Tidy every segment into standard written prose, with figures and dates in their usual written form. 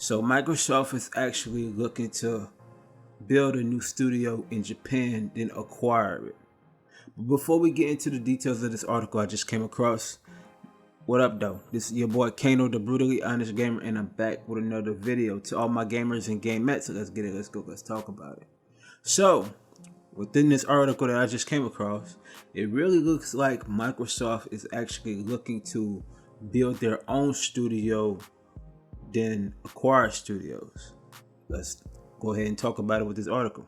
So Microsoft is actually looking to build a new studio in Japan, then acquire it. But before we get into the details of this article I just came across, what up though? This is your boy Kano, the brutally honest gamer, and I'm back with another video. To all my gamers and gamettes, so let's get it, let's go, let's talk about it. So, within this article that I just came across, it really looks like Microsoft is actually looking to build their own studio, then acquire studios. Let's go ahead and talk about it with this article.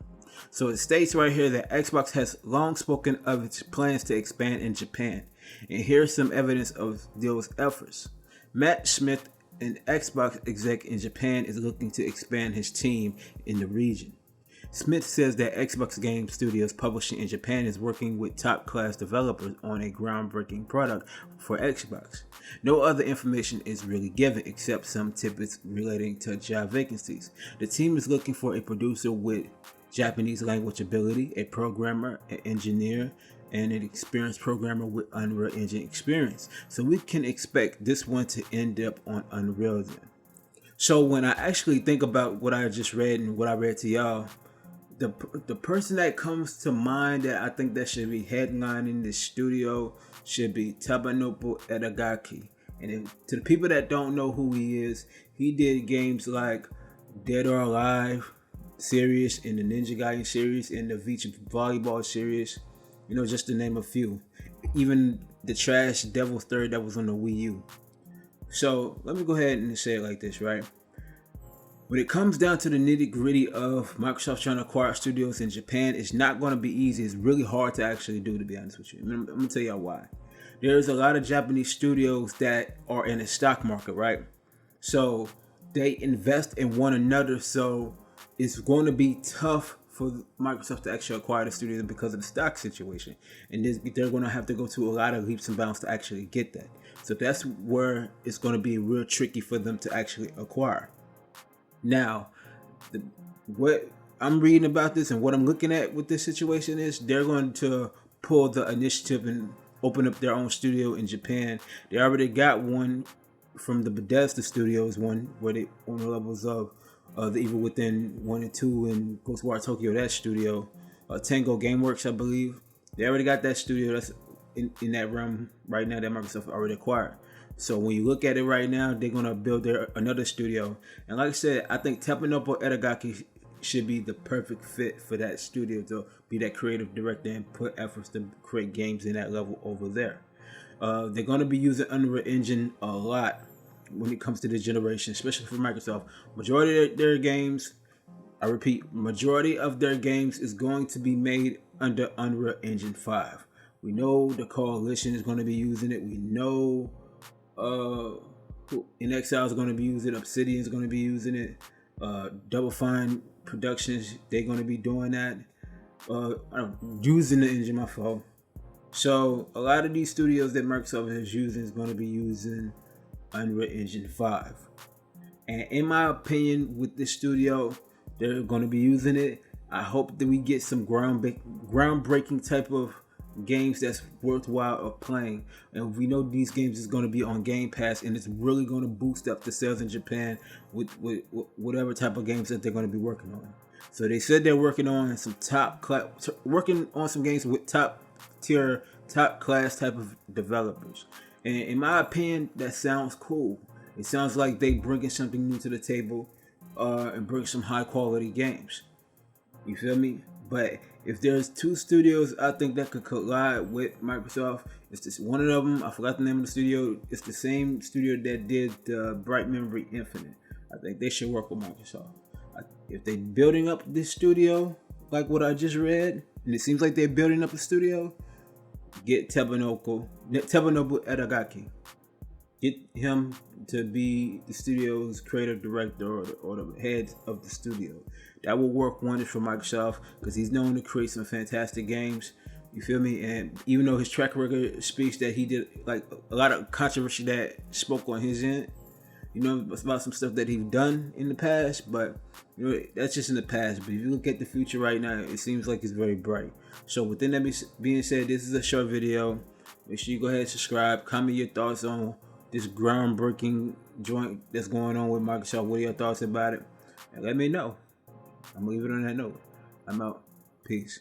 So it states right here that Xbox has long spoken of its plans to expand in Japan, and here's some evidence of those efforts. Matt Smith, an Xbox exec in Japan, is looking to expand his team in the region. Smith says that Xbox Game Studios Publishing in Japan is working with top-class developers on a groundbreaking product for Xbox. No other information is really given except some tidbits relating to job vacancies. The team is looking for a producer with Japanese language ability, a programmer, an engineer, and an experienced programmer with Unreal Engine experience. So we can expect this one to end up on Unreal then. So when I actually think about what I just read and what I read to y'all, the person that comes to mind that I think that should be headlining this studio should be Tabanobu Edagaki. And to the people that don't know who he is, he did games like Dead or Alive series, in the Ninja Gaiden series, in the Beach Volleyball series, just to name a few. Even the trash Devil's Third that was on the Wii U. So let me go ahead and say it like this, right? When it comes down to the nitty gritty of Microsoft trying to acquire studios in Japan, it's not going to be easy. It's really hard to actually do, to be honest with you. I'm going to tell y'all why. There's a lot of Japanese studios that are in the stock market, right? So they invest in one another. So it's going to be tough for Microsoft to actually acquire the studio because of the stock situation. And they're going to have to go to a lot of leaps and bounds to actually get that. So that's where it's going to be real tricky for them to actually acquire. Now, what I'm reading about this and what I'm looking at with this situation is they're going to pull the initiative and open up their own studio in Japan. They already got one from the Bethesda Studios, one where they on the levels of the Evil Within 1 and 2 and Ghostwire Tokyo, that studio. Tango Gameworks, I believe. They already got that studio that's in that realm right now that Microsoft already acquired. So when you look at it right now, they're going to build another studio. And like I said, I think Tabanobu Edagaki should be the perfect fit for that studio to be that creative director and put efforts to create games in that level over there. They're going to be using Unreal Engine a lot when it comes to this generation, especially for Microsoft. Majority of their games, I repeat, majority of their games is going to be made under Unreal Engine 5. We know the Coalition is going to be using it. We know inXile is going to be using it. Obsidian is going to be using it. Double Fine Productions, they're going to be doing that. Using the engine, my fault. So a lot of these studios that Microsoft is using is going to be using Unreal Engine 5. And in my opinion, with this studio, they're going to be using it. I hope that we get some groundbreaking type of games that's worthwhile of playing, and we know these games is going to be on Game Pass, and it's really going to boost up the sales in Japan with whatever type of games that they're going to be working on. So they said they're working on some working on some games with top tier, top class type of developers, and in my opinion, that sounds cool. It sounds like they bringing something new to the table, and bring some high quality games. You feel me? But if there's two studios I think that could collide with Microsoft, it's just one of them. I forgot the name of the studio. It's the same studio that did Bright Memory Infinite. I think they should work with Microsoft. If they're building up this studio, like what I just read, and it seems like they're building up a studio, get Tabanobu Edagaki. Get him to be the studio's creative director or the head of the studio. That will work wonders for Microsoft because he's known to create some fantastic games. You feel me? And even though his track record speaks that he did like a lot of controversy that spoke on his end, about some stuff that he's done in the past, but that's just in the past. But if you look at the future right now, it seems like it's very bright. So with that being said, this is a short video. Make sure you go ahead and subscribe, comment your thoughts on this groundbreaking joint that's going on with Microsoft. What are your thoughts about it? And let me know. I'm gonna leave it on that note. I'm out. Peace.